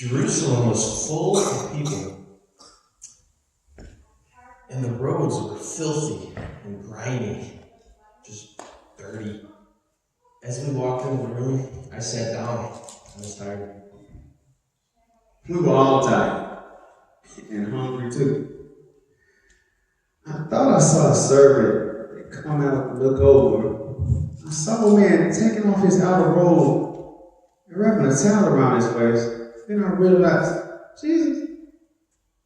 Jerusalem was full of people, and the roads were filthy and grimy, just dirty. As we walked into the room, I sat down. I was tired. We were all tired and hungry too. I thought I saw a servant come out and look over. I saw a man taking off his outer robe and wrapping a towel around his waist. Then I realized, Jesus,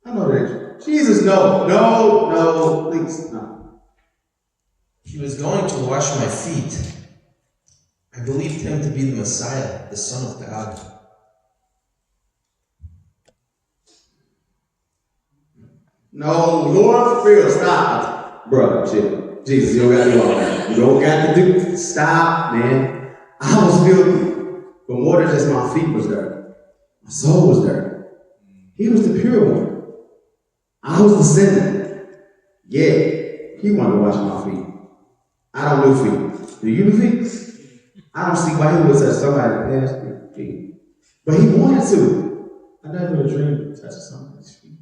I know that. Jesus, no, please, no. He was going to wash my feet. I believed him to be the Messiah, the Son of God. No, Lord, Phil, stop. Brother, chill. Jesus, you don't got to do all that. You don't got to do. Stop, man. I was filthy, but more than just my feet was dirty. My soul was dirty. He was the pure one. I was the sinner. Yeah, he wanted to wash my feet. I don't do feet. Do you do feet? I don't see why he would touch somebody past me feet. But he wanted to. I never would have dreamed of touching somebody's feet.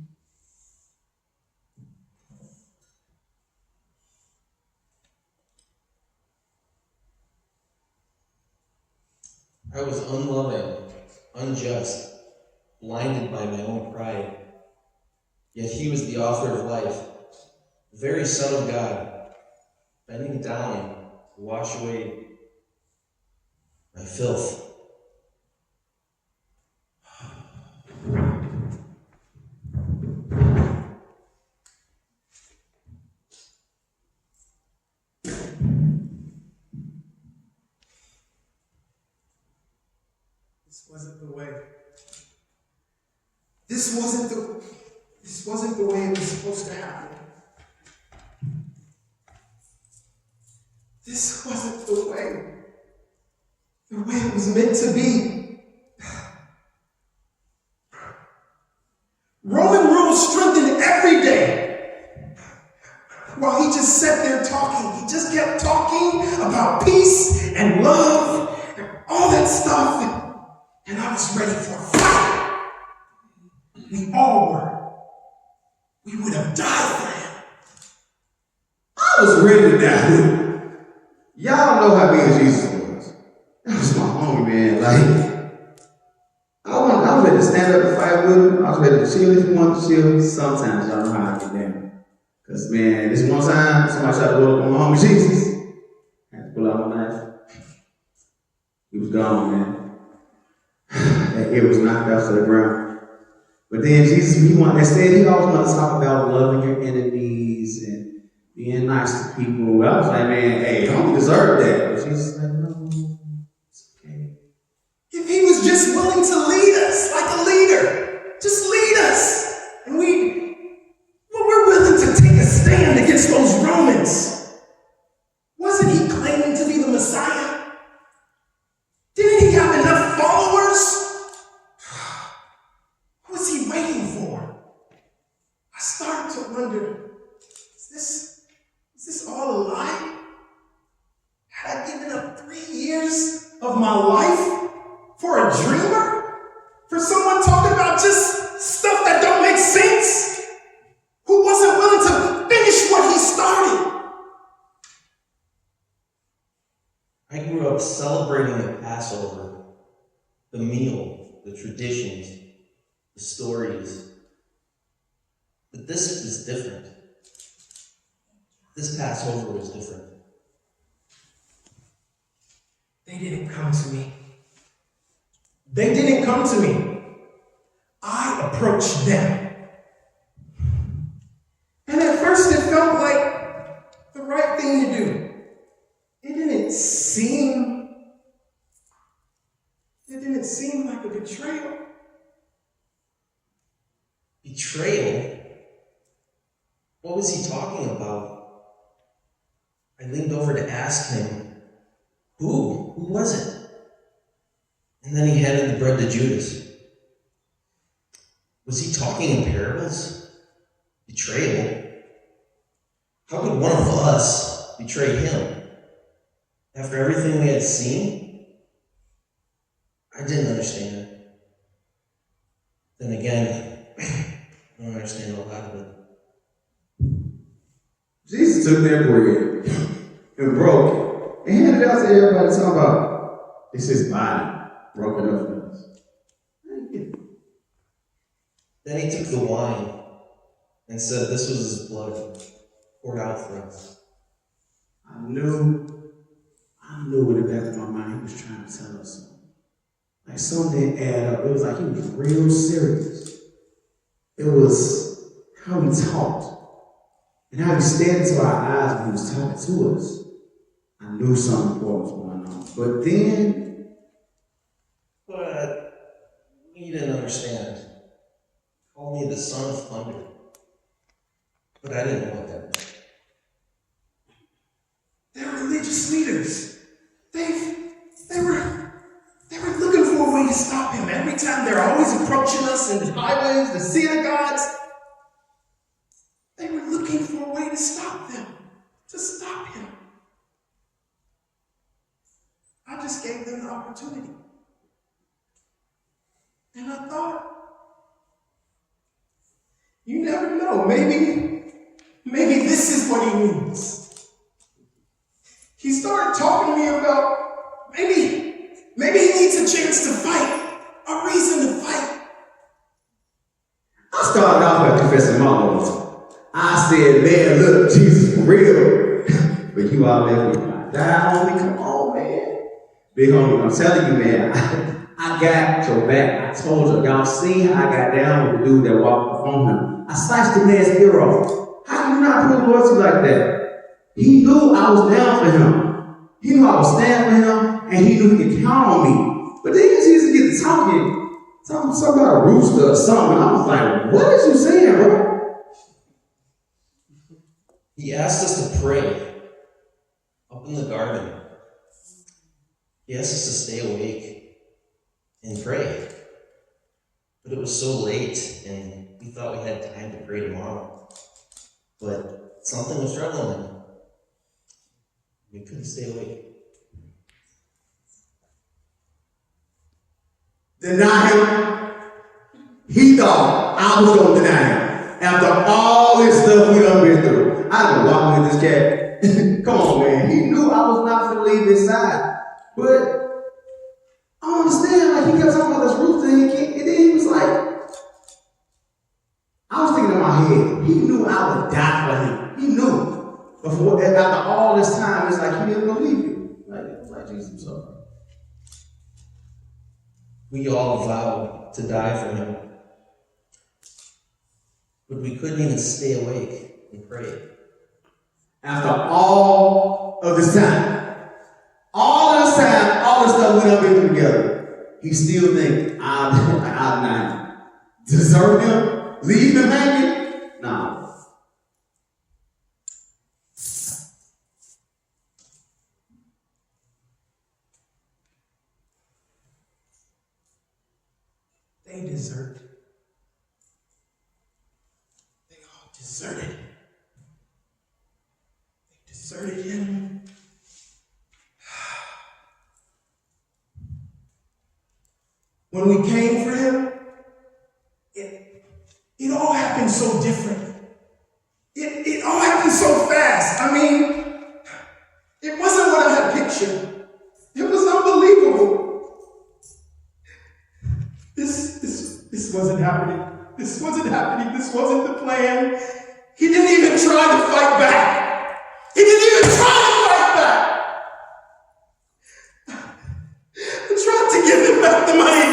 I was unloving, unjust, blinded by my own pride. Yet he was the author of life, the very Son of God, bending down to wash away my filth. This wasn't the way. This wasn't the way it was supposed to happen. This wasn't the way it was meant to be. Roman rule strengthened every day. While he just sat there talking, he just kept talking about peace and love and all that stuff. And I was ready for a fight. We all were. We would have died for him. I was ready to die. Y'all know how big Jesus was. That was my homie, man. Like, I was ready to stand up and fight with him. I was ready to chill if he wanted to chill. Sometimes y'all know how I get down. Because, man, this one time, somebody tried to roll up on my homie Jesus. I had to pull out my knife. He was gone, man. That ear was knocked out to the ground. But then Jesus, he always wanted to talk about loving your enemies and being nice to people. I was like, man, hey, I don't deserve that. But Jesus was like, no, it's okay. If he was just willing to lead us like a leader, just lead us. And we're willing to take a stand against those Romans. Wasn't he claiming to be the Messiah? Didn't he have enough followers? What was he waiting for? I started to wonder, is this all a lie? Had I given up 3 years of my life for a dreamer? For someone talking about just stuff that don't make sense? Who wasn't willing to finish what he started? I grew up celebrating the Passover, the meal, the traditions, the stories. But this is different. This Passover was different. They didn't come to me. They didn't come to me. I approached them. And at first it felt like the right thing to do. It didn't seem like a betrayal. Betrayal? What was he talking about? I leaned over to ask him, who? Who was it? And then he handed the bread to Judas. Was he talking in parables? Betrayal? How could one of us betray him? After everything we had seen? I didn't understand. Then again, I don't understand a lot of it. Jesus took that bread and broke it and handed it out to everybody talking about it's his body broken up for us. Then he took the wine and said this was his blood poured out for us. I knew in the back of my mind he was trying to tell us something. Like something didn't add up. It was like he was real serious. It was how he talked and how he stared into our eyes when he was talking to us. I knew something important was going on. But then, you didn't understand. Called me the son of thunder. But I didn't know what that meant. They're religious leaders. They were looking for a way to stop him. Every time they're always approaching us in the highways, the synagogues. They were looking for a way to stop them, to stop him. I just gave them the opportunity. And I thought, you never know, maybe this is what he means. He started talking to me about maybe he needs a chance to fight, a reason to fight. I started off by confessing my Lord. I said, man, look, Jesus for real. But you out there with my die homie, come on, man. Big homie, I'm telling you, man, I got your back. I told you, y'all seen how I got down with the dude that walked before him. I sliced the man's ear off. How can you not prove loyalty like that? He knew I was down for him. He knew I was standing for him, and he knew he could count on me. But then Jesus get to talking about a rooster or something. I was like, what is you saying, bro? He asked us to pray up in the garden. He asked us to stay awake and pray. But it was so late, and we thought we had time to pray tomorrow. But something was troubling him. We couldn't stay awake. Deny him. He thought I was going to deny him. After all this stuff we done been through. I done walked with this cat. Come on, man. He knew I was not going to leave his side. But I don't understand. Like, he kept talking about this rooster, and then he was like, I was thinking in my head, he knew I would die for him. He knew. Before, after all this time, it's like he didn't believe you. Like Jesus himself. We all vowed to die for him. But we couldn't even stay awake and pray. After all of this time, all the stuff we done been through together, he still think I'm not desert him, leave him hanging? Nah. They deserted. They all deserted. They deserted him. When we came for him, it all happened so different. It all happened so fast. I mean, it wasn't what I had pictured. It was unbelievable. This wasn't happening. This wasn't happening. This wasn't the plan. He didn't even try to fight back. He didn't even try to fight back. I tried to give him back the money.